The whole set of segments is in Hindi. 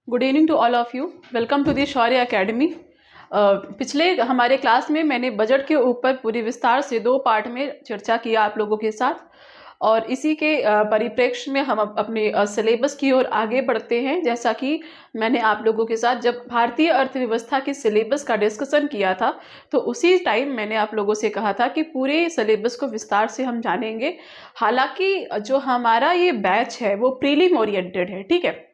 Good evening to all of you. Welcome to the Shaurya academy. पिछले हमारे क्लास में मैंने बजट के ऊपर पूरी विस्तार से 2 पार्ट में चर्चा किया आप लोगों के साथ, और इसी के परिप्रेक्ष्य में हम अपने सिलेबस की ओर आगे बढ़ते हैं। जैसा कि मैंने आप लोगों के साथ जब भारतीय अर्थव्यवस्था के सिलेबस का डिस्कशन किया था, तो उसी टाइम मैंने आप लोगों से कहा था कि पूरे सिलेबस को विस्तार से हम जानेंगे। हालांकि जो हमारा ये बैच है वो प्रीलिम ओरिएंटेड है, ठीक है।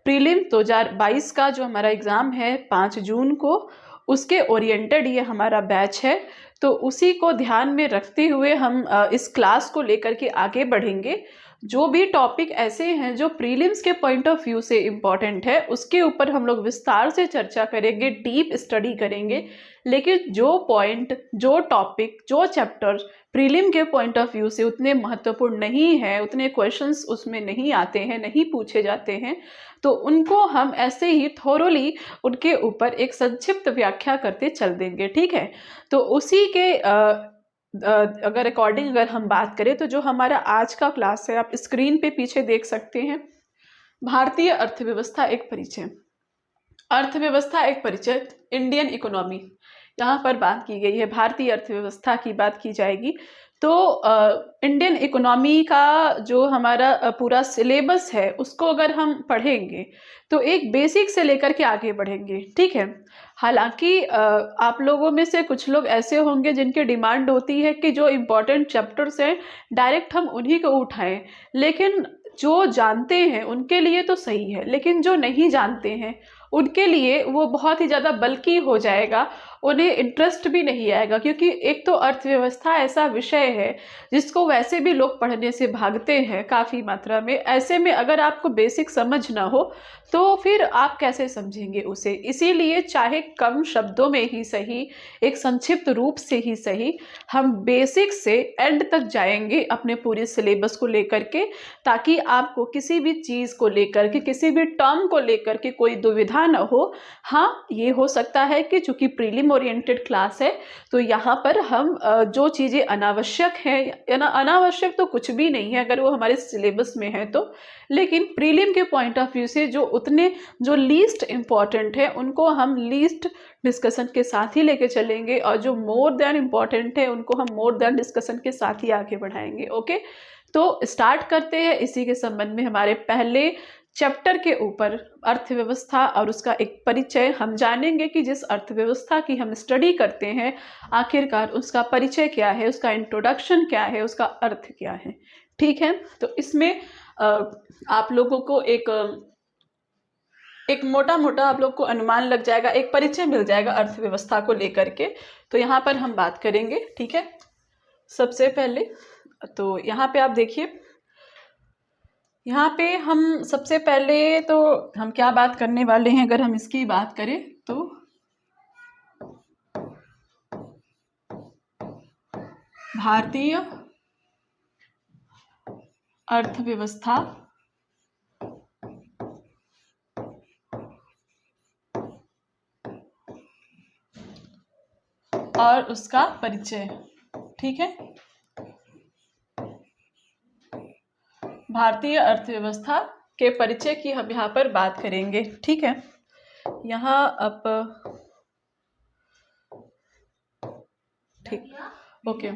प्रीलिम 2022 का जो हमारा एग्ज़ाम है 5 जून को, उसके ओरिएंटेड ये हमारा बैच है। तो उसी को ध्यान में रखते हुए हम इस क्लास को लेकर के आगे बढ़ेंगे। जो भी टॉपिक ऐसे हैं जो प्रीलिम्स के पॉइंट ऑफ व्यू से इम्पॉर्टेंट है, उसके ऊपर हम लोग विस्तार से चर्चा करेंगे, डीप स्टडी करेंगे। लेकिन जो पॉइंट, जो टॉपिक, जो चैप्टर प्रीलिम के पॉइंट ऑफ व्यू से उतने महत्वपूर्ण नहीं है, उतने क्वेश्चंस उसमें नहीं आते हैं, नहीं पूछे जाते हैं, तो उनको हम ऐसे ही थोरोली उनके ऊपर एक संक्षिप्त व्याख्या करते चल देंगे, ठीक है। तो उसी के अगर अकॉर्डिंग अगर हम बात करें तो जो हमारा आज का क्लास है, आप स्क्रीन पे पीछे देख सकते हैं, भारतीय अर्थव्यवस्था एक परिचय। अर्थव्यवस्था एक परिचय, इंडियन इकोनॉमी, यहाँ पर बात की गई है, भारतीय अर्थव्यवस्था की बात की जाएगी। तो इंडियन इकोनॉमी का जो हमारा पूरा सिलेबस है उसको अगर हम पढ़ेंगे तो एक बेसिक से लेकर के आगे बढ़ेंगे, ठीक है। हालांकि आप लोगों में से कुछ लोग ऐसे होंगे जिनकी डिमांड होती है कि जो इम्पोर्टेंट चैप्टर्स हैं डायरेक्ट हम उन्हीं को उठाएं, लेकिन जो जानते हैं उनके लिए तो सही है, लेकिन जो नहीं जानते हैं उनके लिए वो बहुत ही ज़्यादा बल्कि हो जाएगा, उन्हें इंटरेस्ट भी नहीं आएगा। क्योंकि एक तो अर्थव्यवस्था ऐसा विषय है जिसको वैसे भी लोग पढ़ने से भागते हैं काफ़ी मात्रा में। ऐसे में अगर आपको बेसिक समझ ना हो तो फिर आप कैसे समझेंगे उसे। इसीलिए चाहे कम शब्दों में ही सही, एक संक्षिप्त रूप से ही सही, हम बेसिक से एंड तक जाएंगे अपने पूरे सिलेबस को लेकर के, ताकि आपको किसी भी चीज़ को लेकर के, किसी भी टर्म को लेकर के कोई दुविधा न हो। हाँ, ये हो सकता है कि चूंकि प्रीलिम ओरिएंटेड क्लास है तो यहाँ पर हम जो चीज़ें अनावश्यक हैं, अनावश्यक तो कुछ भी नहीं है अगर वो हमारे सिलेबस में है तो, लेकिन प्रीलिम के पॉइंट ऑफ व्यू से जो लीस्ट इम्पॉर्टेंट है उनको हम लीस्ट डिस्कशन के साथ ही लेके चलेंगे, और जो मोर देन इम्पॉर्टेंट है उनको हम मोर देन डिस्कशन के साथ ही आगे बढ़ाएंगे। ओके, तो स्टार्ट करते हैं इसी के संबंध में हमारे पहले चैप्टर के ऊपर, अर्थव्यवस्था और उसका एक परिचय। हम जानेंगे कि जिस अर्थव्यवस्था की हम स्टडी करते हैं आखिरकार उसका परिचय क्या है, उसका इंट्रोडक्शन क्या है, उसका अर्थ क्या है, ठीक है। तो इसमें आप लोगों को एक मोटा मोटा आप लोग को अनुमान लग जाएगा, एक परिचय मिल जाएगा अर्थव्यवस्था को लेकर के। तो यहाँ पर हम बात करेंगे, ठीक है। सबसे पहले तो यहाँ पे आप देखिए, यहाँ पे हम सबसे पहले तो हम क्या बात करने वाले हैं, अगर हम इसकी बात करें तो भारतीय अर्थव्यवस्था और उसका परिचय, ठीक है। भारतीय अर्थव्यवस्था के परिचय की हम यहाँ पर बात करेंगे, ठीक है। यहाँ अब ठीक, ओके,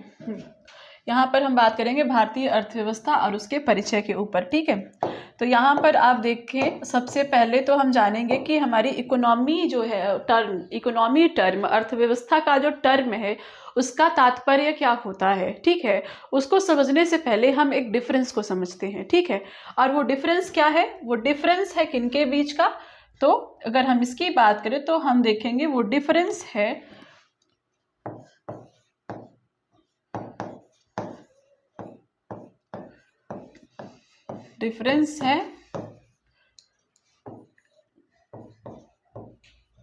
यहाँ पर हम बात करेंगे भारतीय अर्थव्यवस्था और उसके परिचय के ऊपर, ठीक है। तो यहाँ पर आप देखें, सबसे पहले तो हम जानेंगे कि हमारी इकोनॉमी जो है, टर्म, इकोनॉमी टर्म, अर्थव्यवस्था का जो टर्म है उसका तात्पर्य क्या होता है, ठीक है। उसको समझने से पहले हम एक डिफरेंस को समझते हैं, ठीक है। और वो डिफरेंस क्या है, वो डिफरेंस है किनके बीच का, तो अगर हम इसकी बात करें तो हम देखेंगे वो डिफरेंस है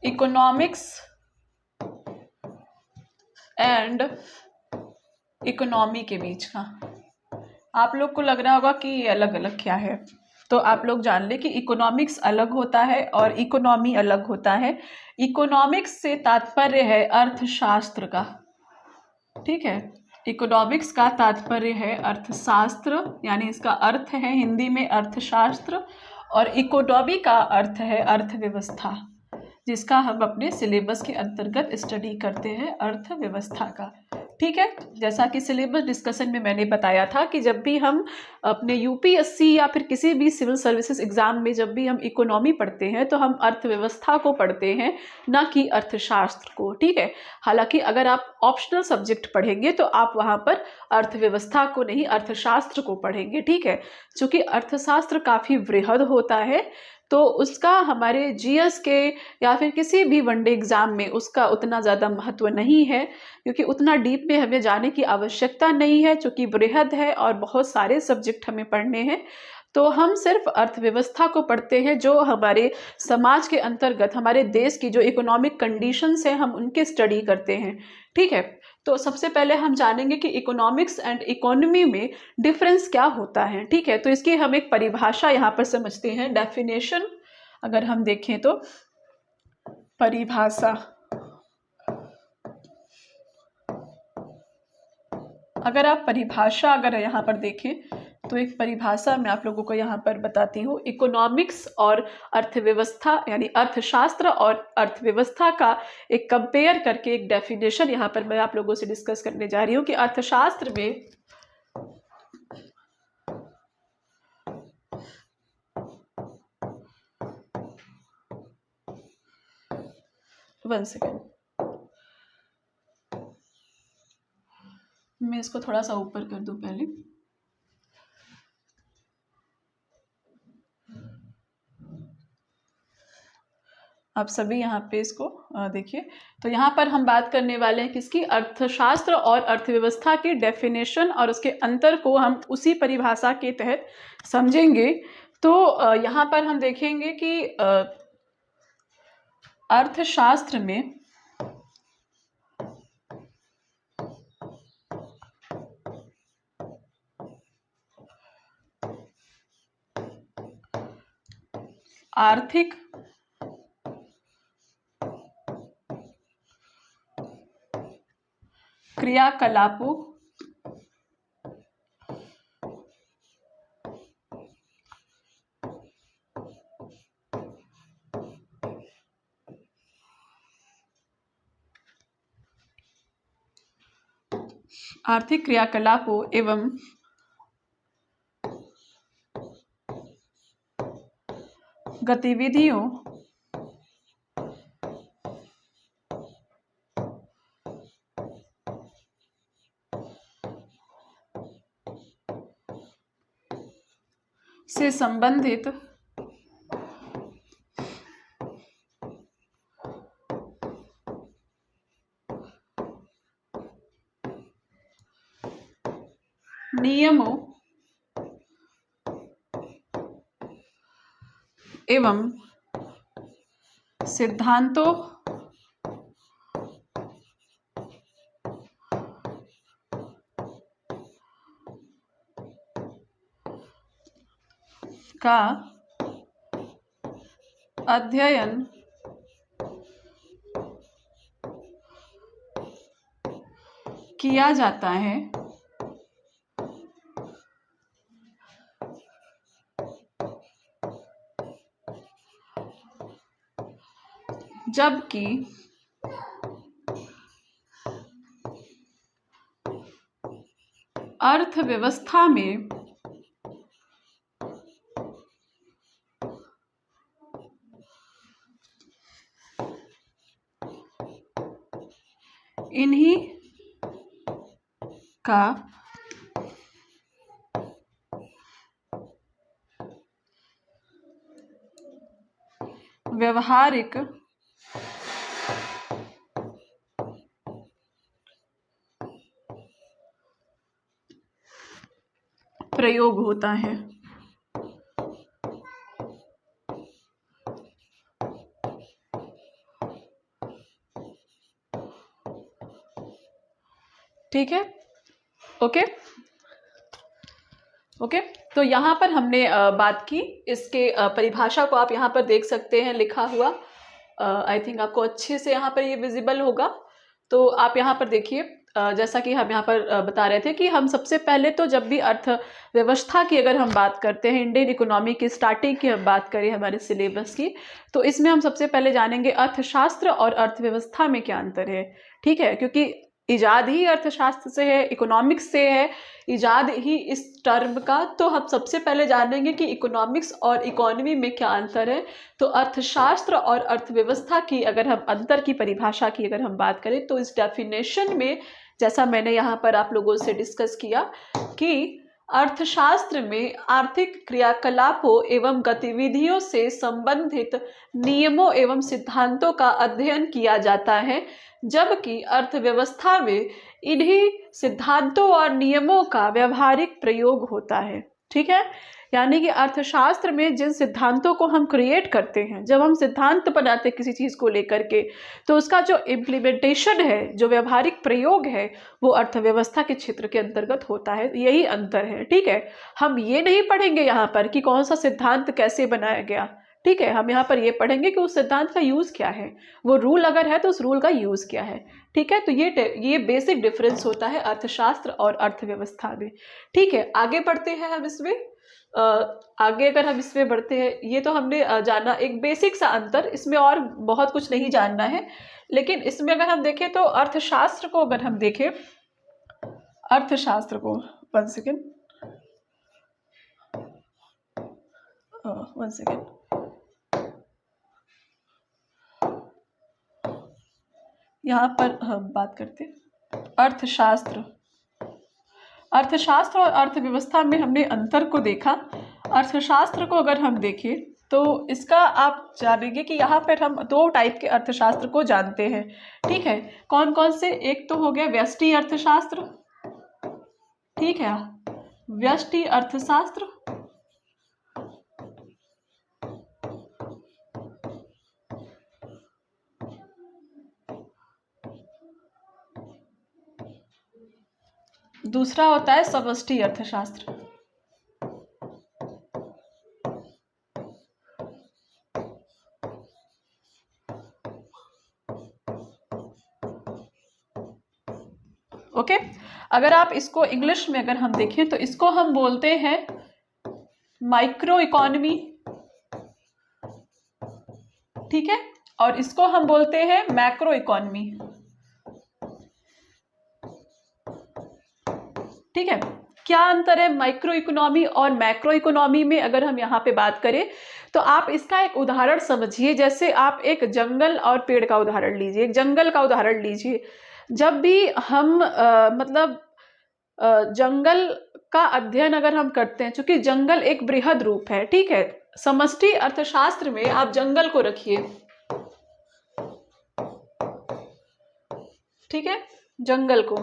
इकोनॉमिक्स एंड इकोनॉमी के बीच का। आप लोग को लग रहा होगा कि ये अलग अलग क्या है, तो आप लोग जान ले कि इकोनॉमिक्स अलग होता है और इकोनॉमी अलग होता है। इकोनॉमिक्स से तात्पर्य है अर्थशास्त्र का, ठीक है। इकोनॉमिक्स का तात्पर्य है अर्थशास्त्र, यानी इसका अर्थ है हिंदी में अर्थशास्त्र, और इकोनॉमी का अर्थ है अर्थव्यवस्था, जिसका हम अपने सिलेबस के अंतर्गत स्टडी करते हैं, अर्थव्यवस्था का। ठीक है, जैसा कि सिलेबस डिस्कशन में मैंने बताया था कि जब भी हम अपने यूपीएससी या फिर किसी भी सिविल सर्विसेज एग्जाम में जब भी हम इकोनॉमी पढ़ते हैं तो हम अर्थव्यवस्था को पढ़ते हैं, ना कि अर्थशास्त्र को। ठीक है, हालांकि अगर आप ऑप्शनल सब्जेक्ट पढ़ेंगे तो आप वहाँ पर अर्थव्यवस्था को नहीं, अर्थशास्त्र को पढ़ेंगे। ठीक है, क्योंकि अर्थशास्त्र काफ़ी वृहद होता है, तो उसका हमारे जीएस के या फिर किसी भी वनडे एग्जाम में उसका उतना ज़्यादा महत्व नहीं है, क्योंकि उतना डीप में हमें जाने की आवश्यकता नहीं है, क्योंकि बृहद है और बहुत सारे सब्जेक्ट हमें पढ़ने हैं। तो हम सिर्फ अर्थव्यवस्था को पढ़ते हैं, जो हमारे समाज के अंतर्गत हमारे देश की जो इकोनॉमिक कंडीशंस हैं हम उनके स्टडी करते हैं। ठीक है, तो सबसे पहले हम जानेंगे कि इकोनॉमिक्स एंड इकोनॉमी में डिफरेंस क्या होता है। ठीक है, तो इसकी हम एक परिभाषा यहाँ पर समझते हैं, डेफिनेशन। अगर हम देखें तो परिभाषा, अगर आप परिभाषा अगर यहाँ पर देखें तो एक परिभाषा मैं आप लोगों को यहाँ पर बताती हूँ। इकोनॉमिक्स और अर्थव्यवस्था यानी अर्थशास्त्र और अर्थव्यवस्था का एक कंपेयर करके एक डेफिनेशन यहाँ पर मैं आप लोगों से डिस्कस करने जा रही हूँ कि अर्थशास्त्र में वन सेकेंड, मैं इसको थोड़ा सा ऊपर कर दूं पहले। आप सभी यहाँ पे इसको देखिए, तो यहाँ पर हम बात करने वाले हैं किसकी, अर्थशास्त्र और अर्थव्यवस्था की डेफिनेशन, और उसके अंतर को हम उसी परिभाषा के तहत समझेंगे। तो यहाँ पर हम देखेंगे कि अर्थशास्त्र में आर्थिक क्रियाकलापों एवं गतिविधियों से संबंधित नियमों एवं सिद्धांतों का अध्ययन किया जाता है, जबकि अर्थव्यवस्था में इन्हीं का व्यवहारिक प्रयोग होता है। ठीक है, ओके ओके। तो यहाँ पर हमने बात की, इसके परिभाषा को आप यहाँ पर देख सकते हैं लिखा हुआ, आई थिंक आपको अच्छे से यहाँ पर ये विजिबल होगा। तो आप यहाँ पर देखिए, जैसा कि हम यहाँ पर बता रहे थे कि हम सबसे पहले तो जब भी अर्थव्यवस्था की अगर हम बात करते हैं, इंडियन इकोनॉमी की स्टार्टिंग की हम बात करें हमारे सिलेबस की, तो इसमें हम सबसे पहले जानेंगे अर्थशास्त्र और अर्थव्यवस्था में क्या अंतर है। ठीक है, क्योंकि इजाद ही अर्थशास्त्र से है, इकोनॉमिक्स से है, इजाद ही इस टर्म का। तो हम सबसे पहले जानेंगे कि इकोनॉमिक्स और इकोनॉमी में क्या अंतर है। तो अर्थशास्त्र और अर्थव्यवस्था की अगर हम अंतर की परिभाषा की अगर हम बात करें, तो इस डेफिनेशन में, जैसा मैंने यहाँ पर आप लोगों से डिस्कस किया, कि अर्थशास्त्र में आर्थिक क्रियाकलापों एवं गतिविधियों से संबंधित नियमों एवं सिद्धांतों का अध्ययन किया जाता है, जबकि अर्थव्यवस्था में इन्हीं सिद्धांतों और नियमों का व्यावहारिक प्रयोग होता है। ठीक है, यानी कि अर्थशास्त्र में जिन सिद्धांतों को हम क्रिएट करते हैं, जब हम सिद्धांत बनाते हैं किसी चीज़ को लेकर के, तो उसका जो इम्प्लीमेंटेशन है, जो व्यावहारिक प्रयोग है, वो अर्थव्यवस्था के क्षेत्र के अंतर्गत होता है। यही अंतर है। ठीक है, हम ये नहीं पढ़ेंगे यहाँ पर कि कौन सा सिद्धांत कैसे बनाया गया। ठीक है, हम यहाँ पर ये पढ़ेंगे कि उस सिद्धांत का यूज़ क्या है, वो रूल अगर है तो उस रूल का यूज़ क्या है। ठीक है, तो ये बेसिक डिफरेंस होता है अर्थशास्त्र और अर्थव्यवस्था में। ठीक है, आगे बढ़ते हैं हम इसमें। आगे अगर हम इसमें बढ़ते हैं, ये तो हमने जाना एक बेसिक सा अंतर, इसमें और बहुत कुछ नहीं जानना है। लेकिन इसमें अगर हम देखें तो अर्थशास्त्र को अगर हम देखें, अर्थशास्त्र को वन सेकेंड यहाँ पर हम बात करते हैं अर्थशास्त्र और अर्थव्यवस्था में हमने अंतर को देखा। अर्थशास्त्र को अगर हम देखें तो इसका आप जानेंगे कि यहाँ पर हम दो टाइप के अर्थशास्त्र को जानते हैं। ठीक है, कौन कौन से? एक तो हो गया व्यष्टि अर्थशास्त्र। ठीक है, व्यष्टि अर्थशास्त्र। दूसरा होता है समष्टि अर्थशास्त्र। ओके, अगर आप इसको इंग्लिश में अगर हम देखें तो इसको हम बोलते हैं माइक्रो इकोनॉमी। ठीक है, और इसको हम बोलते हैं मैक्रो इकोनॉमी। ठीक है, क्या अंतर है माइक्रो इकोनॉमी और मैक्रो इकोनॉमी में? अगर हम यहाँ पे बात करें तो आप इसका एक उदाहरण समझिए। जैसे आप एक जंगल और पेड़ का उदाहरण लीजिए, एक जंगल का उदाहरण लीजिए। जब भी हम जंगल का अध्ययन अगर हम करते हैं, चूंकि जंगल एक बृहद रूप है। ठीक है, समष्टि अर्थशास्त्र में आप जंगल को रखिए। ठीक है, जंगल को,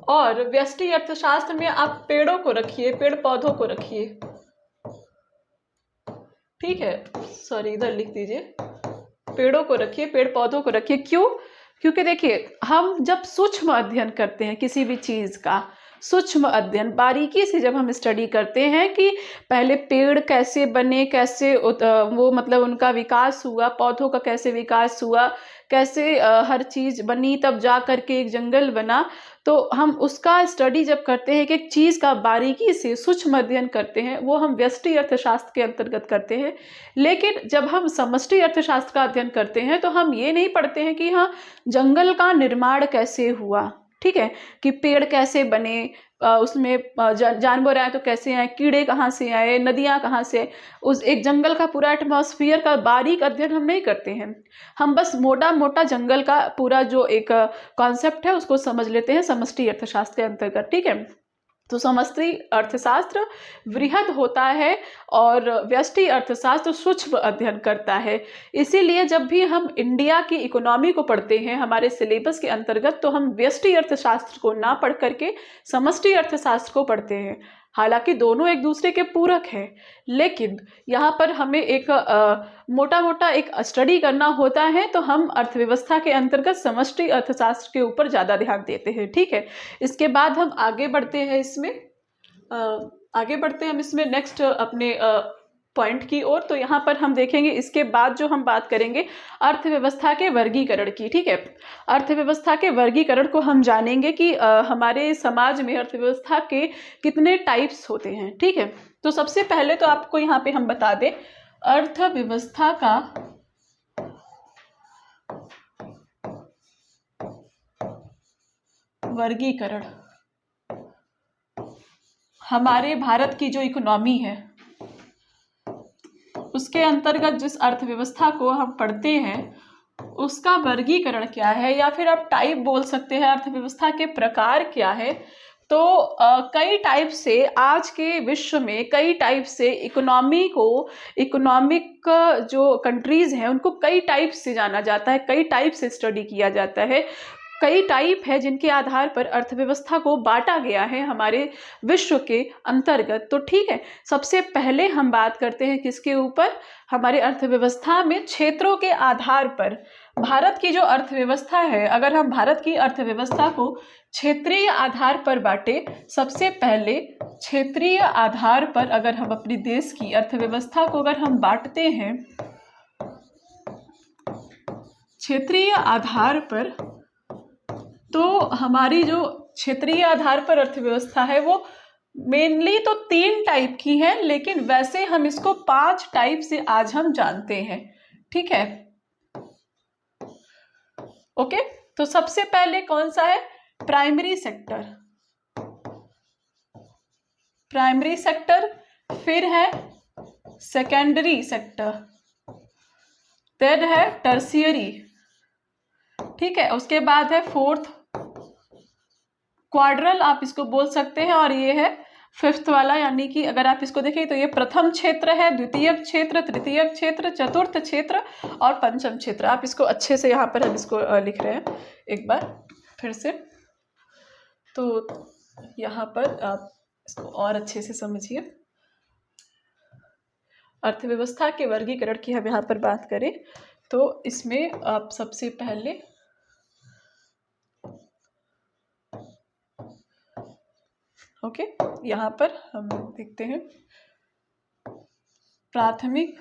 और व्यष्टि अर्थशास्त्र में आप पेड़ों को रखिए, पेड़ पौधों को रखिए। ठीक है, सॉरी, इधर लिख दीजिए, पेड़ों को रखिए, पेड़ पौधों को रखिए। क्यों? क्योंकि देखिए, हम जब सूक्ष्म अध्ययन करते हैं किसी भी चीज का, सूक्ष्म अध्ययन बारीकी से जब हम स्टडी करते हैं कि पहले पेड़ कैसे बने, कैसे वो मतलब उनका विकास हुआ, पौधों का कैसे विकास हुआ, कैसे हर चीज बनी, तब जा करके एक जंगल बना। तो हम उसका स्टडी जब करते हैं, कि एक चीज का बारीकी से सूक्ष्म अध्ययन करते हैं, वो हम व्यष्टि अर्थशास्त्र के अंतर्गत करते हैं। लेकिन जब हम समष्टि अर्थशास्त्र का अध्ययन करते हैं तो हम ये नहीं पढ़ते हैं कि हाँ, जंगल का निर्माण कैसे हुआ। ठीक है, कि पेड़ कैसे बने, उसमें जानवर आए तो कैसे आए, कीड़े कहाँ से आए, नदियाँ कहाँ से, उस एक जंगल का पूरा एटमॉस्फेयर का बारीक अध्ययन हम नहीं करते हैं। हम बस मोटा मोटा जंगल का पूरा जो एक कॉन्सेप्ट है उसको समझ लेते हैं समष्टि अर्थशास्त्र के अंतर्गत। ठीक है, तो समष्टि अर्थशास्त्र वृहद होता है और व्यष्टि अर्थशास्त्र सूक्ष्म अध्ययन करता है। इसीलिए जब भी हम इंडिया की इकोनॉमी को पढ़ते हैं हमारे सिलेबस के अंतर्गत, तो हम व्यष्टि अर्थशास्त्र को ना पढ़ करके समष्टि अर्थशास्त्र को पढ़ते हैं। हालांकि दोनों एक दूसरे के पूरक हैं, लेकिन यहाँ पर हमें एक मोटा मोटा एक स्टडी करना होता है, तो हम अर्थव्यवस्था के अंतर्गत समष्टि अर्थशास्त्र के ऊपर ज़्यादा ध्यान देते हैं। ठीक है, इसके बाद हम आगे बढ़ते हैं इसमें, आगे बढ़ते हैं हम इसमें नेक्स्ट अपने पॉइंट की ओर। तो यहाँ पर हम देखेंगे, इसके बाद जो हम बात करेंगे अर्थव्यवस्था के वर्गीकरण की। ठीक है, अर्थव्यवस्था के वर्गीकरण को हम जानेंगे कि हमारे समाज में अर्थव्यवस्था के कितने टाइप्स होते हैं। ठीक है, तो सबसे पहले तो आपको यहाँ पे हम बता दें अर्थव्यवस्था का वर्गीकरण। हमारे भारत की जो इकोनॉमी है उसके अंतर्गत जिस अर्थव्यवस्था को हम पढ़ते हैं उसका वर्गीकरण क्या है, या फिर आप टाइप बोल सकते हैं, अर्थव्यवस्था के प्रकार क्या है। तो कई टाइप से आज के विश्व में कई टाइप से इकोनॉमिक जो कंट्रीज हैं उनको कई टाइप से जाना जाता है, कई टाइप से स्टडी किया जाता है। कई टाइप है जिनके आधार पर अर्थव्यवस्था को बांटा गया है हमारे विश्व के अंतर्गत। तो ठीक है, सबसे पहले हम बात करते हैं किसके ऊपर, हमारे अर्थव्यवस्था में क्षेत्रों के आधार पर। भारत की जो अर्थव्यवस्था है, अगर हम भारत की अर्थव्यवस्था को क्षेत्रीय आधार पर बांटे, सबसे पहले क्षेत्रीय आधार पर अगर हम अपने देश की अर्थव्यवस्था को अगर हम बांटते हैं क्षेत्रीय आधार पर, तो हमारी जो क्षेत्रीय आधार पर अर्थव्यवस्था है वो मेनली तो 3 टाइप की है, लेकिन वैसे हम इसको 5 टाइप से आज हम जानते हैं। ठीक है, ओके। तो सबसे पहले कौन सा है, प्राइमरी सेक्टर, प्राइमरी सेक्टर, फिर है सेकेंडरी सेक्टर, फिर है टर्शियरी। ठीक है, उसके बाद है फोर्थ क्वाड्रल आप इसको बोल सकते हैं, और ये है 5th वाला, यानी कि अगर आप इसको देखें तो ये प्रथम क्षेत्र है, द्वितीय क्षेत्र, तृतीय क्षेत्र, चतुर्थ क्षेत्र और पंचम क्षेत्र। आप इसको अच्छे से यहाँ पर हम इसको लिख रहे हैं एक बार फिर से, तो यहाँ पर आप इसको और अच्छे से समझिए। अर्थव्यवस्था के वर्गीकरण की हम यहाँ पर बात करें तो इसमें आप सबसे पहले ओके, यहाँ पर हम देखते हैं प्राथमिक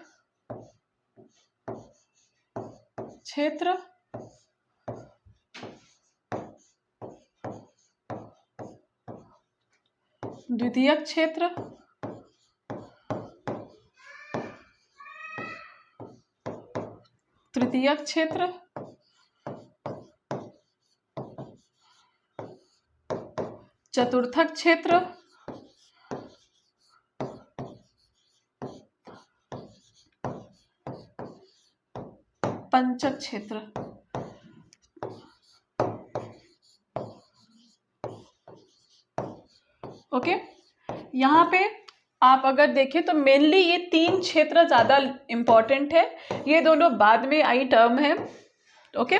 क्षेत्र, द्वितीयक क्षेत्र, तृतीयक क्षेत्र, चतुर्थक क्षेत्र, पंचक क्षेत्र। ओके, यहाँ पे आप अगर देखें तो मेनली ये 3 क्षेत्र ज्यादा इंपॉर्टेंट है, ये दोनों बाद में आई टर्म है। ओके,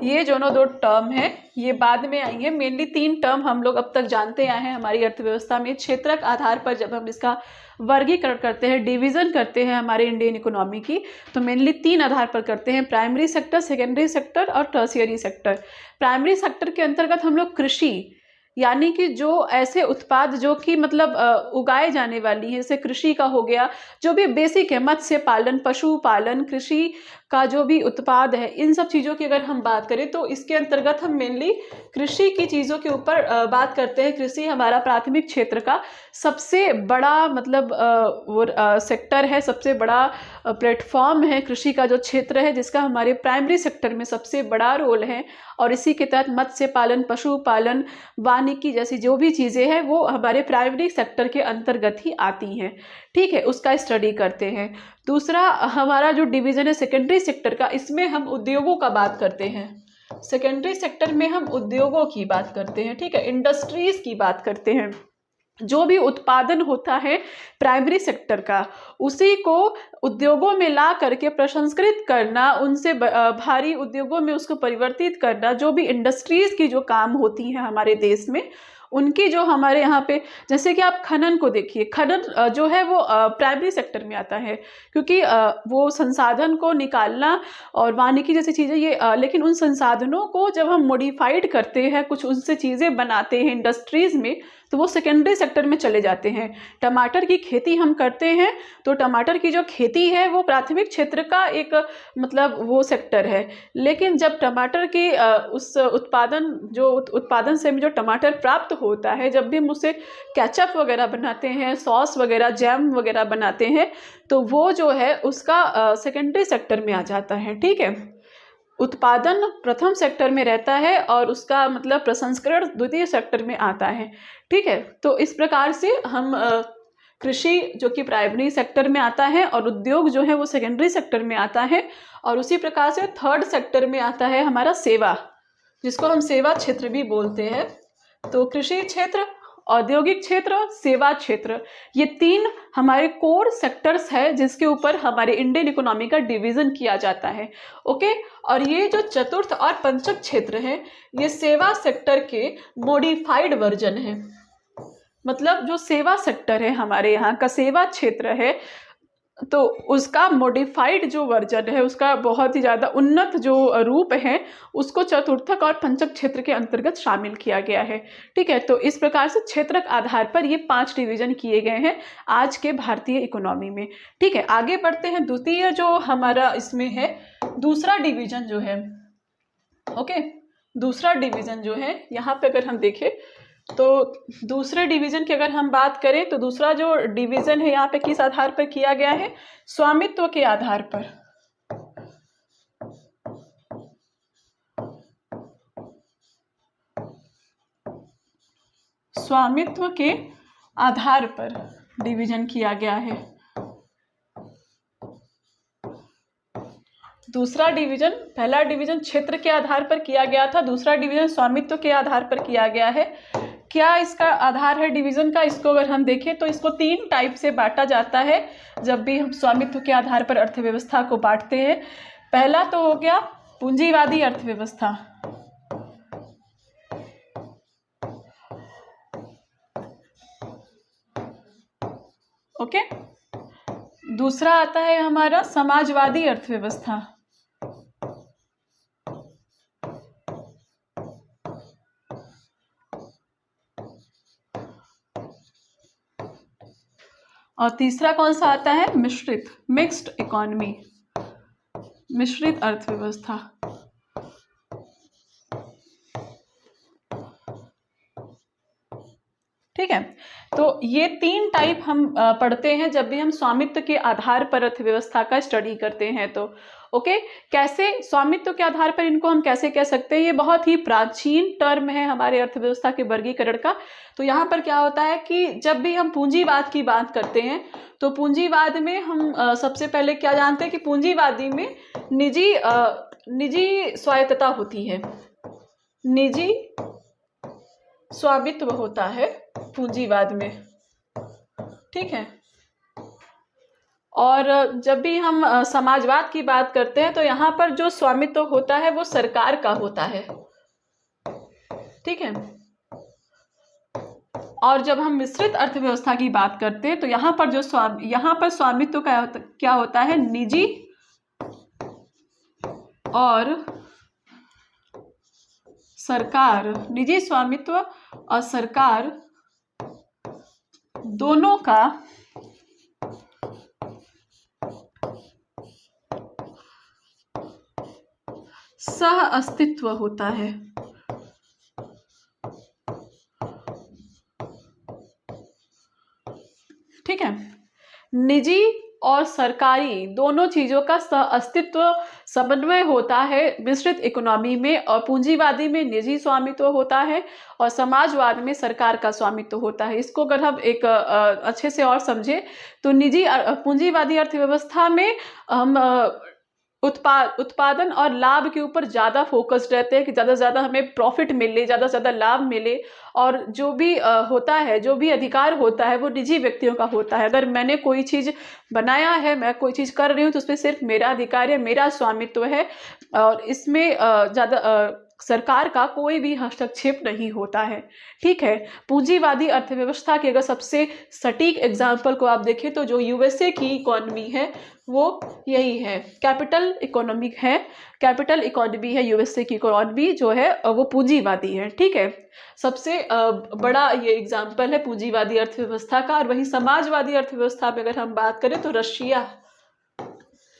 ये दोनों 2 टर्म है, ये बाद में आई है। मेनली 3 टर्म हम लोग अब तक जानते आए हैं हमारी अर्थव्यवस्था में। क्षेत्रक आधार पर जब हम इसका वर्गीकरण करते हैं, डिवीजन करते हैं हमारे इंडियन इकोनॉमी की, तो मेनली 3 आधार पर करते हैं, प्राइमरी सेक्टर, सेकेंडरी सेक्टर और टर्शियरी सेक्टर। प्राइमरी सेक्टर के अंतर्गत हम लोग कृषि, यानी कि जो ऐसे उत्पाद जो कि मतलब उगाए जाने वाली है, जैसे कृषि का हो गया, जो भी बेसिक है, मत्स्य पालन, पशु पालन, कृषि का जो भी उत्पाद है, इन सब चीज़ों की अगर हम बात करें तो इसके अंतर्गत हम मेनली कृषि की चीज़ों के ऊपर बात करते हैं। कृषि हमारा प्राथमिक क्षेत्र का सबसे बड़ा मतलब वो सेक्टर है, सबसे बड़ा प्लेटफॉर्म है कृषि का जो क्षेत्र है, जिसका हमारे प्राइमरी सेक्टर में सबसे बड़ा रोल है। और इसी के तहत मत्स्य पालन, पशु पालन, वानिकी जैसी जो भी चीज़ें हैं वो हमारे प्राइमरी सेक्टर के अंतर्गत ही आती हैं। ठीक है, उसका स्टडी करते हैं। दूसरा हमारा जो डिवीज़न है सेकेंडरी सेक्टर का, इसमें हम उद्योगों का बात करते हैं। सेकेंडरी सेक्टर में हम उद्योगों की बात करते हैं। ठीक है, इंडस्ट्रीज की बात करते हैं। जो भी उत्पादन होता है प्राइमरी सेक्टर का, उसी को उद्योगों में ला करके प्रसंस्कृत करना, उनसे भारी उद्योगों में उसको परिवर्तित करना, जो भी इंडस्ट्रीज की जो काम होती हैं हमारे देश में, उनकी जो हमारे यहाँ पे, जैसे कि आप खनन को देखिए, खनन जो है वो प्राइमरी सेक्टर में आता है, क्योंकि वो संसाधन को निकालना और वानिकी जैसी चीज़ें ये लेकिन उन संसाधनों को जब हम मॉडिफाइड करते हैं, कुछ उनसे चीज़ें बनाते हैं इंडस्ट्रीज में, तो वो सेकेंडरी सेक्टर में चले जाते हैं। टमाटर की खेती हम करते हैं तो टमाटर की जो खेती है वो प्राथमिक क्षेत्र का एक मतलब वो सेक्टर है। लेकिन जब टमाटर की उस उत्पादन से हमें जो टमाटर प्राप्त होता है, जब भी हम उससे केचप वगैरह बनाते हैं, सॉस वगैरह, जैम वगैरह बनाते हैं, तो वो जो है उसका सेकेंडरी सेक्टर में आ जाता है। ठीक है, उत्पादन प्रथम सेक्टर में रहता है और उसका मतलब प्रसंस्करण द्वितीय सेक्टर में आता है। ठीक है, तो इस प्रकार से हम कृषि जो कि प्राइमरी सेक्टर में आता है और उद्योग जो है वो सेकेंडरी सेक्टर में आता है। और उसी प्रकार से थर्ड सेक्टर में आता है हमारा सेवा, जिसको हम सेवा क्षेत्र भी बोलते हैं। तो कृषि क्षेत्र, औद्योगिक क्षेत्र, सेवा क्षेत्र, ये 3 हमारे कोर सेक्टर्स है जिसके ऊपर हमारे इंडियन इकोनॉमी का डिवीजन किया जाता है। ओके, और ये जो चतुर्थ और पंचम क्षेत्र है ये सेवा सेक्टर के मॉडिफाइड वर्जन है। मतलब जो सेवा सेक्टर है, हमारे यहाँ का सेवा क्षेत्र है, तो उसका मॉडिफाइड जो वर्जन है, उसका बहुत ही ज़्यादा उन्नत जो रूप है, उसको चतुर्थक और पंचक क्षेत्र के अंतर्गत शामिल किया गया है। ठीक है, तो इस प्रकार से क्षेत्रक आधार पर ये 5 डिवीजन किए गए हैं आज के भारतीय इकोनॉमी में। ठीक है, आगे बढ़ते हैं। द्वितीय जो हमारा इसमें है दूसरा डिवीजन जो है, ओके, दूसरा डिवीजन जो है यहाँ पे अगर हम देखें तो दूसरे डिवीजन की अगर हम बात करें तो दूसरा जो डिवीजन है यहाँ पे किस आधार पर किया गया है? स्वामित्व के आधार पर। स्वामित्व के आधार पर डिवीजन किया गया है। दूसरा डिवीजन, पहला डिवीजन क्षेत्र के आधार पर किया गया था, दूसरा डिवीजन स्वामित्व के आधार पर किया गया है। क्या इसका आधार है डिवीजन का? इसको अगर हम देखें तो इसको 3 टाइप से बांटा जाता है जब भी हम स्वामित्व के आधार पर अर्थव्यवस्था को बांटते हैं। पहला तो हो गया पूंजीवादी अर्थव्यवस्था, ओके। दूसरा आता है हमारा समाजवादी अर्थव्यवस्था, और तीसरा कौन सा आता है? मिश्रित, मिक्स्ड इकोनॉमी, मिश्रित अर्थव्यवस्था। ठीक है, तो ये 3 टाइप हम पढ़ते हैं जब भी हम स्वामित्व के आधार पर अर्थव्यवस्था का स्टडी करते हैं। तो ओके, कैसे स्वामित्व के आधार पर इनको हम कैसे कह सकते हैं? ये बहुत ही प्राचीन टर्म है हमारे अर्थव्यवस्था के वर्गीकरण का। तो यहाँ पर क्या होता है कि जब भी हम पूंजीवाद की बात करते हैं तो पूंजीवाद में हम सबसे पहले क्या जानते हैं कि पूंजीवादी में निजी स्वायत्तता होती है, निजी स्वामित्व होता है पूंजीवाद में। ठीक है, और जब भी हम समाजवाद की बात करते हैं तो यहाँ पर जो स्वामित्व होता है वो सरकार का होता है। ठीक है, और जब हम मिश्रित अर्थव्यवस्था की बात करते हैं तो यहाँ पर जो स्वामित्व का क्या होता है? निजी और सरकार, निजी स्वामित्व और सरकार दोनों का सह अस्तित्व होता है। ठीक है, निजी और सरकारी दोनों चीजों का सह अस्तित्व समन्वय होता है मिश्रित इकोनॉमी में, और पूंजीवादी में निजी स्वामित्व होता है और समाजवाद में सरकार का स्वामित्व होता है। इसको अगर हम एक अच्छे से और समझे तो पूंजीवादी अर्थव्यवस्था में हम उत्पादन और लाभ के ऊपर ज़्यादा फोकस्ड रहते हैं कि ज़्यादा से ज़्यादा हमें प्रॉफिट मिले, ज़्यादा से ज़्यादा लाभ मिले, और जो भी होता है, जो भी अधिकार होता है वो निजी व्यक्तियों का होता है। अगर मैंने कोई चीज़ बनाया है, मैं कोई चीज़ कर रही हूँ तो उसमें सिर्फ मेरा अधिकार है, मेरा स्वामित्व है, और इसमें ज़्यादा सरकार का कोई भी हस्तक्षेप नहीं होता है। ठीक है, पूंजीवादी अर्थव्यवस्था के अगर सबसे सटीक एग्जाम्पल को आप देखें तो जो यूएसए की इकोनॉमी है वो यही है, कैपिटल इकोनॉमिक है, कैपिटल इकोनॉमी है यूएसए की इकोनॉमी जो है वो पूंजीवादी है। ठीक है, सबसे बड़ा ये एग्जाम्पल है पूंजीवादी अर्थव्यवस्था का। और वही समाजवादी अर्थव्यवस्था में अगर हम बात करें तो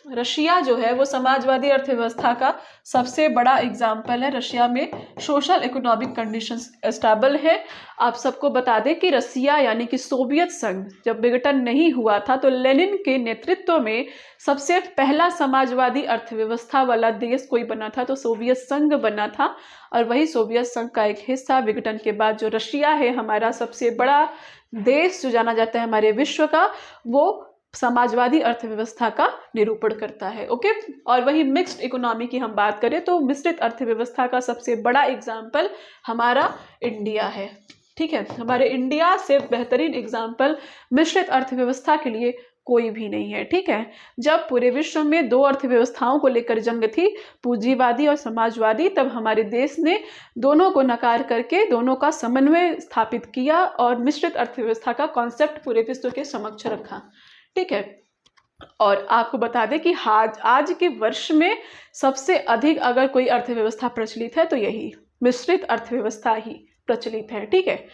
रशिया जो है वो समाजवादी अर्थव्यवस्था का सबसे बड़ा एग्जाम्पल है। रशिया में सोशल इकोनॉमिक कंडीशंस स्टेबल है। आप सबको बता दें कि रसिया यानी कि सोवियत संघ जब विघटन नहीं हुआ था तो लेनिन के नेतृत्व में सबसे पहला समाजवादी अर्थव्यवस्था वाला देश कोई बना था तो सोवियत संघ बना था। और वही सोवियत संघ का एक हिस्सा विघटन के बाद जो रशिया है हमारा सबसे बड़ा देश जो जाना जाता है हमारे विश्व का, वो समाजवादी अर्थव्यवस्था का निरूपण करता है। ओके, और वही मिक्स्ड इकोनॉमी की हम बात करें तो मिश्रित अर्थव्यवस्था का सबसे बड़ा एग्जाम्पल हमारा इंडिया है। ठीक है, हमारे इंडिया से बेहतरीन एग्जाम्पल मिश्रित अर्थव्यवस्था के लिए कोई भी नहीं है। ठीक है, जब पूरे विश्व में दो अर्थव्यवस्थाओं को लेकर जंग थी, पूंजीवादी और समाजवादी, तब हमारे देश ने दोनों को नकार करके दोनों का समन्वय स्थापित किया और मिश्रित अर्थव्यवस्था का कॉन्सेप्ट पूरे विश्व के समक्ष रखा। ठीक है, और आपको बता दें कि आज के वर्ष में सबसे अधिक अगर कोई अर्थव्यवस्था प्रचलित है तो यही मिश्रित अर्थव्यवस्था ही प्रचलित है। ठीक है,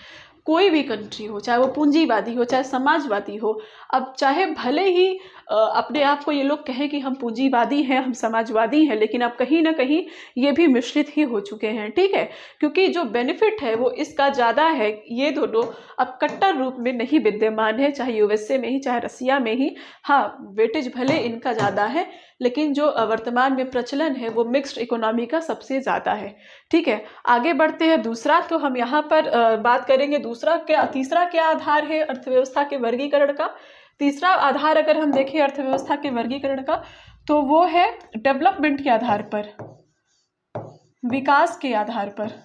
कोई भी कंट्री हो, चाहे वो पूंजीवादी हो चाहे समाजवादी हो, अब चाहे भले ही अपने आप को ये लोग कहें कि हम पूंजीवादी हैं हम समाजवादी हैं, लेकिन अब कहीं ना कहीं ये भी मिश्रित ही हो चुके हैं। ठीक है, क्योंकि जो बेनिफिट है वो इसका ज़्यादा है। ये दोनों अब कट्टर रूप में नहीं विद्यमान है, चाहे यूएसए में ही चाहे रसिया में ही। हाँ, वेटेज भले इनका ज़्यादा है, लेकिन जो वर्तमान में प्रचलन है वो मिक्स्ड इकोनॉमी का सबसे ज़्यादा है। ठीक है, आगे बढ़ते हैं। दूसरा तो हम यहाँ पर बात करेंगे तीसरा क्या आधार है अर्थव्यवस्था के वर्गीकरण का। तीसरा आधार अगर हम देखें अर्थव्यवस्था के वर्गीकरण का तो वो है डेवलपमेंट के आधार पर, विकास के आधार पर।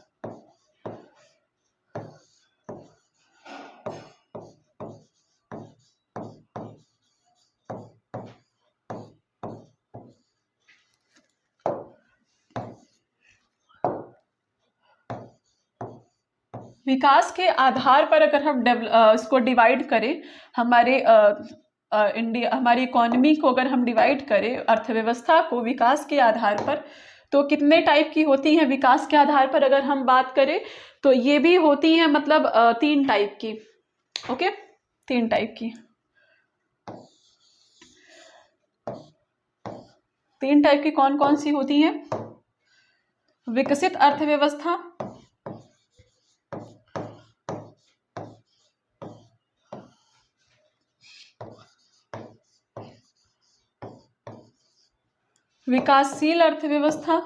विकास के आधार पर अगर हम इसको डिवाइड करें, हमारे हमारी इकोनॉमी को अगर हम डिवाइड करें, अर्थव्यवस्था को विकास के आधार पर, तो कितने टाइप की होती हैं विकास के आधार पर अगर हम बात करें तो ये भी होती हैं मतलब 3 टाइप की। ओके, 3 टाइप की। 3 टाइप की कौन कौन सी होती हैं? विकसित अर्थव्यवस्था, विकासशील अर्थव्यवस्था,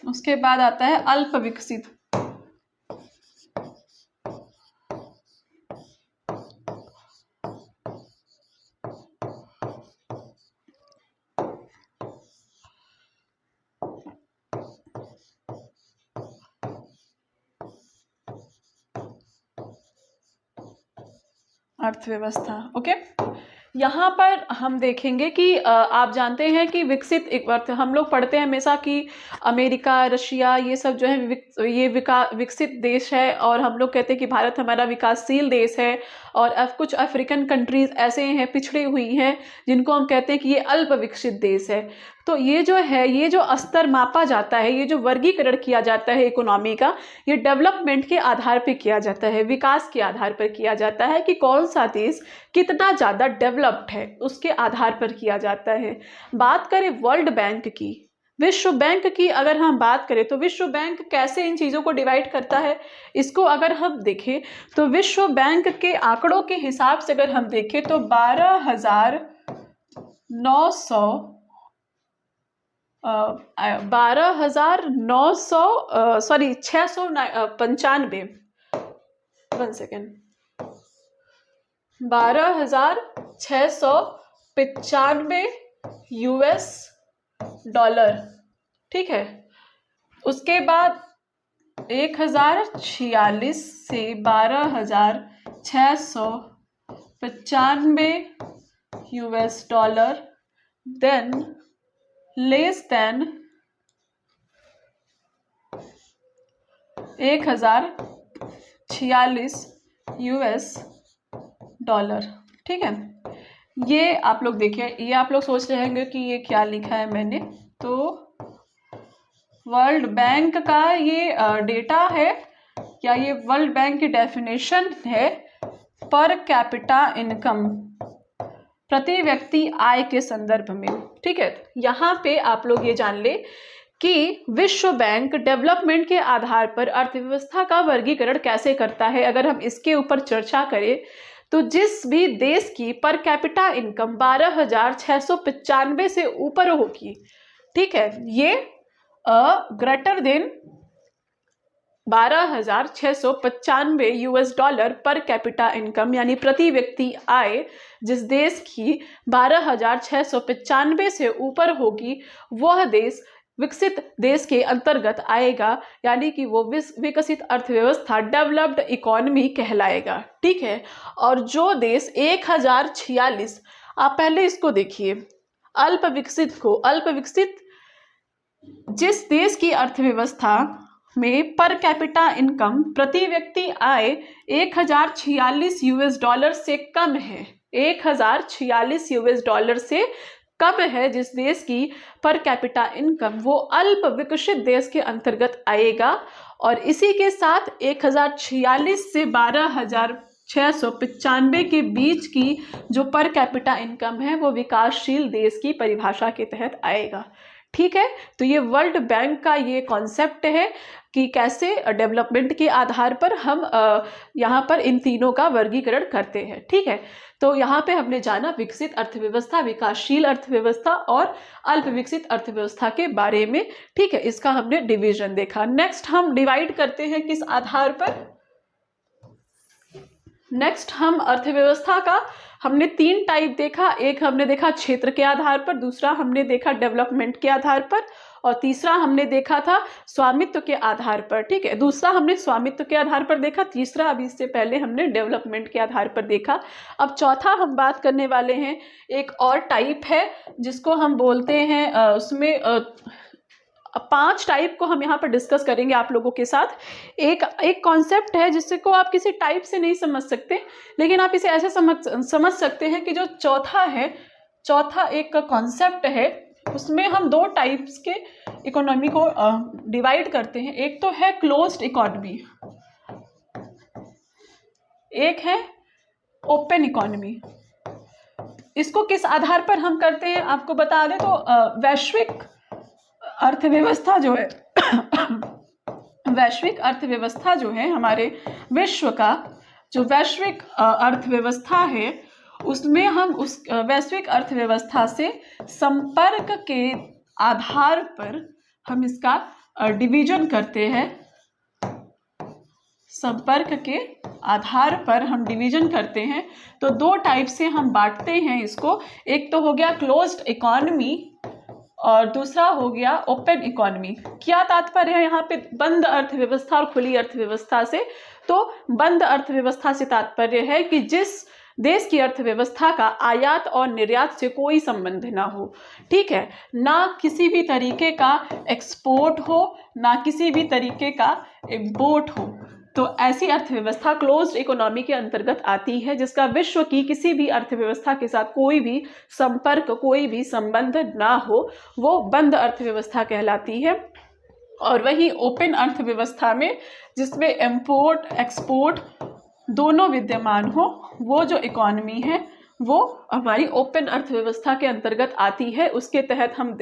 उसके बाद आता है अल्प विकसित। अर्थव्यवस्था। ओके, यहाँ पर हम देखेंगे कि आप जानते हैं कि विकसित एक अर्थ हम लोग पढ़ते हैं हमेशा कि अमेरिका, रशिया, ये सब जो है ये विकसित देश है, और हम लोग कहते हैं कि भारत हमारा विकासशील देश है। और कुछ अफ्रीकन कंट्रीज ऐसे हैं पिछड़ी हुई हैं जिनको हम कहते हैं कि ये अल्प विकसित देश है। तो ये जो है, ये जो स्तर मापा जाता है, ये जो वर्गीकरण किया जाता है इकोनॉमी का, ये डेवलपमेंट के आधार पर किया जाता है, विकास के आधार पर किया जाता है कि कौन सा देश कितना ज़्यादा डेवलप्ड है उसके आधार पर किया जाता है। बात करें वर्ल्ड बैंक की, विश्व बैंक की अगर हम बात करें तो विश्व बैंक कैसे इन चीज़ों को डिवाइड करता है, इसको अगर हम देखें तो विश्व बैंक के आंकड़ों के हिसाब से अगर हम देखें तो 12,695 US डॉलर। ठीक है, उसके बाद 1046 से 12,695 US dollar, than less than 1046 US dollar. ठीक है, ये आप लोग देखिए, ये आप लोग सोच रहे होंगे कि ये क्या लिखा है मैंने, तो वर्ल्ड बैंक का ये डेटा है या ये वर्ल्ड बैंक की डेफिनेशन है पर कैपिटा इनकम, प्रति व्यक्ति आय के संदर्भ में। ठीक है, यहाँ पे आप लोग ये जान ले कि विश्व बैंक डेवलपमेंट के आधार पर अर्थव्यवस्था का वर्गीकरण कैसे करता है। अगर हम इसके ऊपर चर्चा करें तो जिस भी देश की पर कैपिटा इनकम 12,695 से ऊपर होगी, ठीक है, ये greater than 12,695 US dollar per capita income यानी प्रति व्यक्ति आय जिस देश की 12,695 से ऊपर होगी, वह देश विकसित देश के अंतर्गत आएगा, यानी कि वो विकसित अर्थव्यवस्था डेवलप्ड इकोनॉमी कहलाएगा। ठीक है, और जो देश 1046, आप पहले इसको देखिए, अल्प विकसित जिस देश की अर्थव्यवस्था में पर कैपिटा इनकम प्रति व्यक्ति आय 1046 US डॉलर से कम है, 1046 US डॉलर से कम है जिस देश की पर कैपिटा इनकम, वो अल्प विकसित देश के अंतर्गत आएगा। और इसी के साथ 1046 से 12,695 के बीच की जो पर कैपिटा इनकम है वो विकासशील देश की परिभाषा के तहत आएगा। ठीक है, तो ये वर्ल्ड बैंक का ये कॉन्सेप्ट है कि कैसे डेवलपमेंट के आधार पर हम यहाँ पर इन तीनों का वर्गीकरण करते हैं। ठीक है, तो यहाँ पे हमने जाना विकसित अर्थव्यवस्था, विकासशील अर्थव्यवस्था और अल्प विकसित अर्थव्यवस्था के बारे में। ठीक है, इसका हमने डिवीजन देखा। नेक्स्ट हम डिवाइड करते हैं किस आधार पर। नेक्स्ट हम अर्थव्यवस्था का हमने 3 टाइप देखा, एक हमने देखा क्षेत्र के आधार पर, दूसरा हमने देखा डेवलपमेंट के आधार पर, और तीसरा हमने देखा था स्वामित्व के आधार पर। ठीक है, दूसरा हमने स्वामित्व के आधार पर देखा, तीसरा अभी इससे पहले हमने डेवलपमेंट के आधार पर देखा। अब चौथा हम बात करने वाले हैं, एक और टाइप है जिसको हम बोलते हैं उसमें 5 टाइप को हम यहाँ पर डिस्कस करेंगे आप लोगों के साथ। एक कॉन्सेप्ट है जिसको आप किसी टाइप से नहीं समझ सकते, लेकिन आप इसे ऐसे समझ सकते हैं कि जो चौथा एक कॉन्सेप्ट है, उसमें हम 2 टाइप्स के इकोनॉमी को डिवाइड करते हैं। एक तो है क्लोज्ड इकोनॉमी, एक है ओपन इकोनॉमी। इसको किस आधार पर हम करते हैं आपको बता दें तो वैश्विक अर्थव्यवस्था जो है हमारे विश्व का जो वैश्विक अर्थव्यवस्था है, उसमें हम उस वैश्विक अर्थव्यवस्था से संपर्क के आधार पर हम इसका डिवीजन करते हैं। संपर्क के आधार पर हम डिवीजन करते हैं, तो 2 टाइप से हम बांटते हैं इसको। एक तो हो गया क्लोज्ड इकोनॉमी और दूसरा हो गया ओपन इकोनॉमी। क्या तात्पर्य है यहाँ पे बंद अर्थव्यवस्था और खुली अर्थव्यवस्था से? तो बंद अर्थव्यवस्था से तात्पर्य है कि जिस देश की अर्थव्यवस्था का आयात और निर्यात से कोई संबंध ना हो। ठीक है, ना किसी भी तरीके का एक्सपोर्ट हो, ना किसी भी तरीके का इम्पोर्ट हो, तो ऐसी अर्थव्यवस्था क्लोज्ड इकोनॉमी के अंतर्गत आती है, जिसका विश्व की किसी भी अर्थव्यवस्था के साथ कोई भी संपर्क, कोई भी संबंध ना हो, वो बंद अर्थव्यवस्था कहलाती है। और वही ओपन अर्थव्यवस्था में जिसमें इम्पोर्ट एक्सपोर्ट दोनों विद्यमान हो, वो जो इकोनॉमी है वो हमारी ओपन अर्थव्यवस्था के अंतर्गत आती है। उसके तहत हम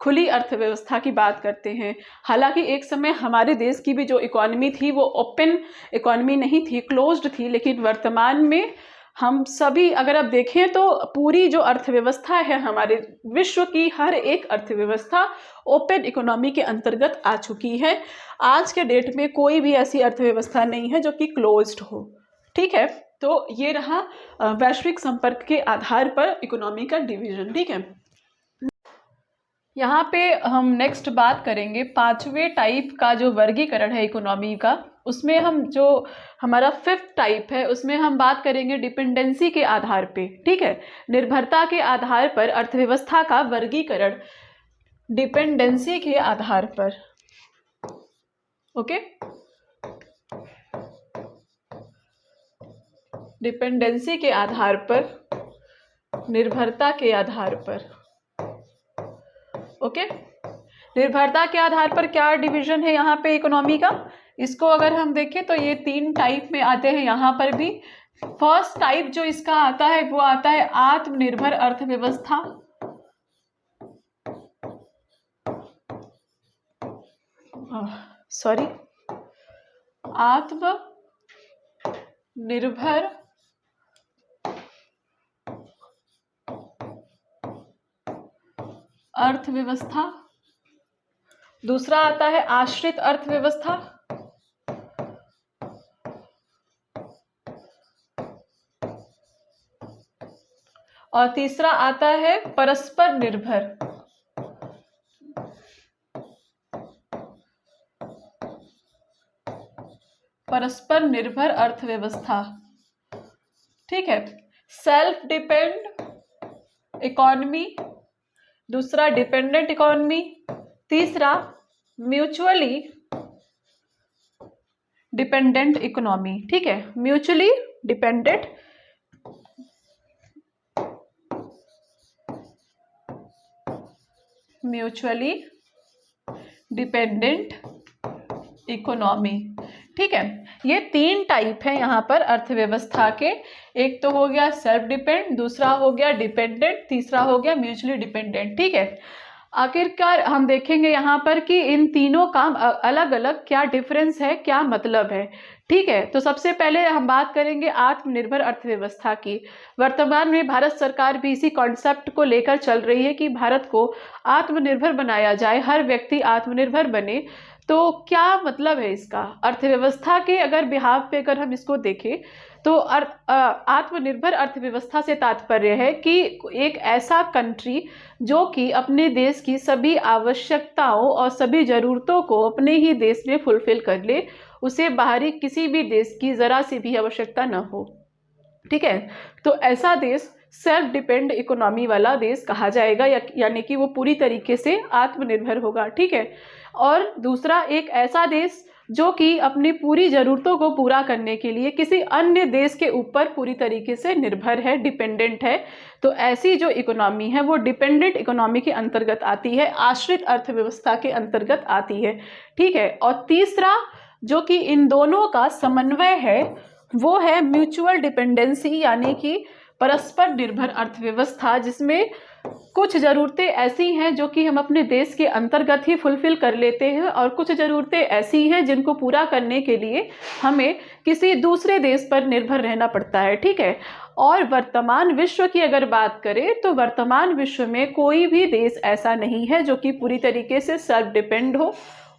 खुली अर्थव्यवस्था की बात करते हैं। हालांकि एक समय हमारे देश की भी जो इकोनॉमी थी वो ओपन इकोनॉमी नहीं थी, क्लोज्ड थी, लेकिन वर्तमान में हम सभी अगर आप देखें तो पूरी जो अर्थव्यवस्था है हमारे विश्व की, हर एक अर्थव्यवस्था ओपन इकोनॉमी के अंतर्गत आ चुकी है। आज के डेट में कोई भी ऐसी अर्थव्यवस्था नहीं है जो कि क्लोज्ड हो। ठीक है, तो ये रहा वैश्विक संपर्क के आधार पर इकोनॉमी का डिवीजन। ठीक है, यहाँ पे हम नेक्स्ट बात करेंगे पांचवें टाइप का जो वर्गीकरण है इकोनॉमी का। उसमें हम जो हमारा 5th टाइप है उसमें हम बात करेंगे डिपेंडेंसी के आधार पे, ठीक है, निर्भरता के आधार पर अर्थव्यवस्था का वर्गीकरण डिपेंडेंसी के आधार पर। ओके, डिपेंडेंसी के आधार पर, निर्भरता के आधार पर। ओके, निर्भरता के आधार पर क्या डिवीजन है यहाँ पे इकोनॉमी का, इसको अगर हम देखें तो ये 3 टाइप में आते हैं यहाँ पर भी। फर्स्ट टाइप जो इसका आता है वो आता है आत्मनिर्भर अर्थव्यवस्था। आत्मनिर्भर अर्थव्यवस्था। दूसरा आता है आश्रित अर्थव्यवस्था। और तीसरा आता है परस्पर निर्भर। परस्पर निर्भर अर्थव्यवस्था, ठीक है। सेल्फ डिपेंड इकोनॉमी, दूसरा डिपेंडेंट इकोनॉमी, तीसरा म्यूचुअली डिपेंडेंट इकोनॉमी, ठीक है, म्यूचुअली डिपेंडेंट इकोनॉमी, ठीक है। ये 3 टाइप है यहाँ पर अर्थव्यवस्था के। एक तो हो गया सेल्फ डिपेंड, दूसरा हो गया डिपेंडेंट, तीसरा हो गया म्यूचुअली डिपेंडेंट, ठीक है। आखिरकार हम देखेंगे यहाँ पर कि इन तीनों का अलग अलग क्या डिफरेंस है, क्या मतलब है, ठीक है। तो सबसे पहले हम बात करेंगे आत्मनिर्भर अर्थव्यवस्था की। वर्तमान में भारत सरकार भी इसी कॉन्सेप्ट को लेकर चल रही है कि भारत को आत्मनिर्भर बनाया जाए, हर व्यक्ति आत्मनिर्भर बने। तो क्या मतलब है इसका, अर्थव्यवस्था के अगर बिहाव पे अगर हम इसको देखें तो आत्मनिर्भर अर्थव्यवस्था से तात्पर्य है कि एक ऐसा कंट्री जो कि अपने देश की सभी आवश्यकताओं और सभी ज़रूरतों को अपने ही देश में फुलफिल कर ले, उसे बाहरी किसी भी देश की ज़रा सी भी आवश्यकता न हो, ठीक है। तो ऐसा देश सेल्फ डिपेंड इकोनॉमी वाला देश कहा जाएगा, यानी कि वो पूरी तरीके से आत्मनिर्भर होगा, ठीक है। और दूसरा एक ऐसा देश जो कि अपनी पूरी ज़रूरतों को पूरा करने के लिए किसी अन्य देश के ऊपर पूरी तरीके से निर्भर है, डिपेंडेंट है। तो ऐसी जो इकोनॉमी है वो डिपेंडेंट इकोनॉमी के अंतर्गत आती है, आश्रित अर्थव्यवस्था के अंतर्गत आती है, ठीक है। और तीसरा जो कि इन दोनों का समन्वय है वो है म्यूचुअल डिपेंडेंसी, यानी कि परस्पर निर्भर अर्थव्यवस्था, जिसमें कुछ ज़रूरतें ऐसी हैं जो कि हम अपने देश के अंतर्गत ही फुलफिल कर लेते हैं और कुछ ज़रूरतें ऐसी हैं जिनको पूरा करने के लिए हमें किसी दूसरे देश पर निर्भर रहना पड़ता है, ठीक है। और वर्तमान विश्व की अगर बात करें तो वर्तमान विश्व में कोई भी देश ऐसा नहीं है जो कि पूरी तरीके से सेल्फ डिपेंड हो,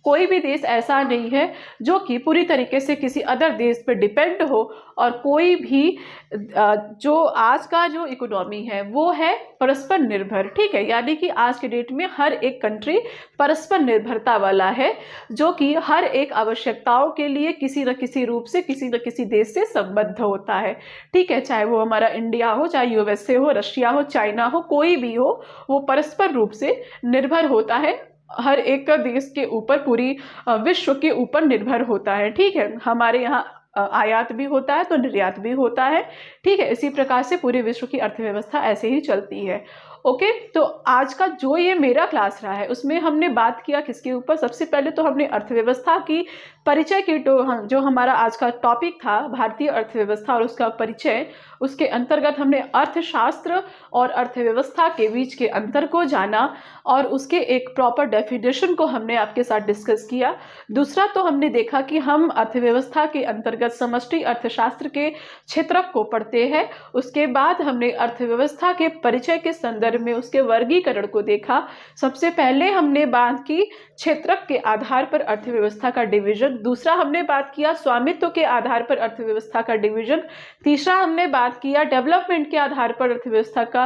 कोई भी देश ऐसा नहीं है जो कि पूरी तरीके से किसी अदर देश पर डिपेंड हो। और कोई भी जो आज का जो इकोनॉमी है वो है परस्पर निर्भर, ठीक है। यानी कि आज के डेट में हर एक कंट्री परस्पर निर्भरता वाला है, जो कि हर एक आवश्यकताओं के लिए किसी न किसी रूप से किसी न किसी देश से संबद्ध होता है, ठीक है। चाहे वो हमारा इंडिया हो, चाहे यूएसए हो, रशिया हो, चाइना हो, कोई भी हो, वो परस्पर रूप से निर्भर होता है, हर एक का देश के ऊपर, पूरी विश्व के ऊपर निर्भर होता है, ठीक है। हमारे यहाँ आयात भी होता है तो निर्यात भी होता है, ठीक है। इसी प्रकार से पूरे विश्व की अर्थव्यवस्था ऐसे ही चलती है। ओके, तो आज का जो ये मेरा क्लास रहा है उसमें हमने बात किया किसके ऊपर, सबसे पहले तो हमने अर्थव्यवस्था की परिचय की, जो हमारा आज का टॉपिक था भारतीय अर्थव्यवस्था और उसका परिचय, उसके अंतर्गत हमने अर्थशास्त्र और अर्थव्यवस्था के बीच के अंतर को जाना और उसके एक प्रॉपर डेफिनेशन को हमने आपके साथ डिस्कस किया। दूसरा तो हमने देखा कि हम अर्थव्यवस्था के अंतर्गत समष्टि अर्थशास्त्र के क्षेत्रक को पढ़ते हैं। उसके बाद हमने अर्थव्यवस्था के परिचय के संदर्भ संदर्भ में उसके वर्गीकरण को देखा। सबसे पहले हमने बात की क्षेत्रक के आधार पर अर्थव्यवस्था का डिवीजन, दूसरा हमने बात किया स्वामित्व के आधार पर अर्थव्यवस्था का डिवीजन, तीसरा हमने बात किया डेवलपमेंट के आधार पर अर्थव्यवस्था का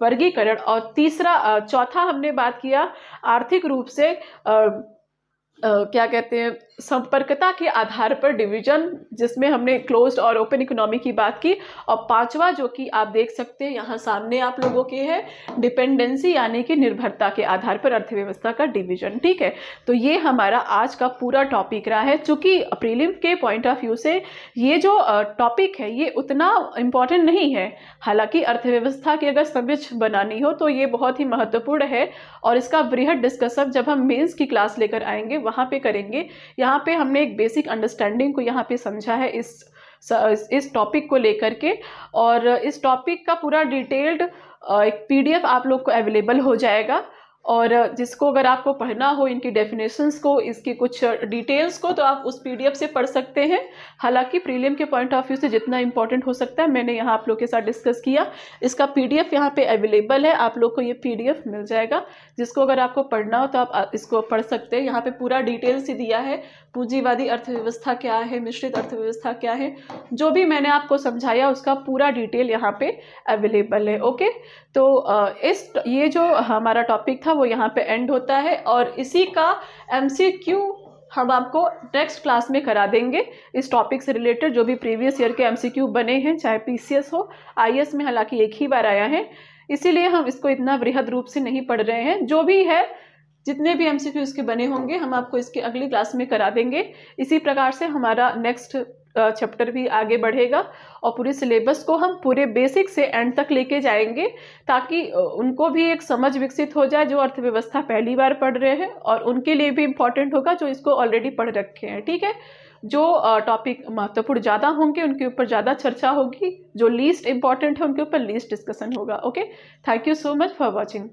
वर्गीकरण, और चौथा हमने बात किया आर्थिक रूप से क्या कहते हैं संपर्कता के आधार पर डिवीजन, जिसमें हमने क्लोज्ड और ओपन इकोनॉमी की बात की। और पांचवा जो कि आप देख सकते हैं यहाँ सामने आप लोगों के है, डिपेंडेंसी यानी कि निर्भरता के आधार पर अर्थव्यवस्था का डिवीजन। ठीक है, तो ये हमारा आज का पूरा टॉपिक रहा है। चूंकि प्रीलिम के पॉइंट ऑफ व्यू से ये जो टॉपिक है ये उतना इम्पॉर्टेंट नहीं है, हालांकि अर्थव्यवस्था की अगर समझ बनानी हो तो ये बहुत ही महत्वपूर्ण है, और इसका वृहद डिस्कशन जब हम मेंस की क्लास लेकर आएंगे वहाँ पे करेंगे। यहाँ पे हमने एक बेसिक अंडरस्टैंडिंग को यहाँ पे समझा है इस टॉपिक को लेकर के, और इस टॉपिक का पूरा डिटेल्ड एक PDF आप लोग को अवेलेबल हो जाएगा, और जिसको अगर आपको पढ़ना हो इनकी डेफिनेशंस को, इसकी कुछ डिटेल्स को, तो आप उस PDF से पढ़ सकते हैं। हालांकि प्रीलिम के पॉइंट ऑफ व्यू से जितना इंपॉर्टेंट हो सकता है मैंने यहाँ आप लोग के साथ डिस्कस किया। इसका PDF यहाँ पे अवेलेबल है, आप लोग को ये PDF मिल जाएगा, जिसको अगर आपको पढ़ना हो तो आप इसको पढ़ सकते हैं। यहाँ पे पूरा डिटेल्स ही दिया है, पूंजीवादी अर्थव्यवस्था क्या है, मिश्रित अर्थव्यवस्था क्या है, जो भी मैंने आपको समझाया उसका पूरा डिटेल यहाँ पे अवेलेबल है। ओके, तो ये जो हमारा टॉपिक था वो यहाँ पे एंड होता है, और इसी का MCQ हम आपको नेक्स्ट क्लास में करा देंगे। इस टॉपिक से रिलेटेड जो भी प्रीवियस ईयर के MCQ बने हैं, चाहे PCS हो, IAS में हालांकि एक ही बार आया है, इसीलिए हम इसको इतना वृहद रूप से नहीं पढ़ रहे हैं। जो भी है, जितने भी MCQ इसके बने होंगे हम आपको इसके अगली क्लास में करा देंगे। इसी प्रकार से हमारा नेक्स्ट चैप्टर भी आगे बढ़ेगा, और पूरे सिलेबस को हम पूरे बेसिक से एंड तक लेके जाएंगे, ताकि उनको भी एक समझ विकसित हो जाए जो अर्थव्यवस्था पहली बार पढ़ रहे हैं, और उनके लिए भी इम्पोर्टेंट होगा जो इसको ऑलरेडी पढ़ रखे हैं। ठीक है, जो टॉपिक महत्वपूर्ण ज़्यादा होंगे उनके ऊपर ज़्यादा चर्चा होगी, जो लीस्ट इंपॉर्टेंट है उनके ऊपर लीस्ट डिस्कशन होगा। Okay, thank you so much for watching.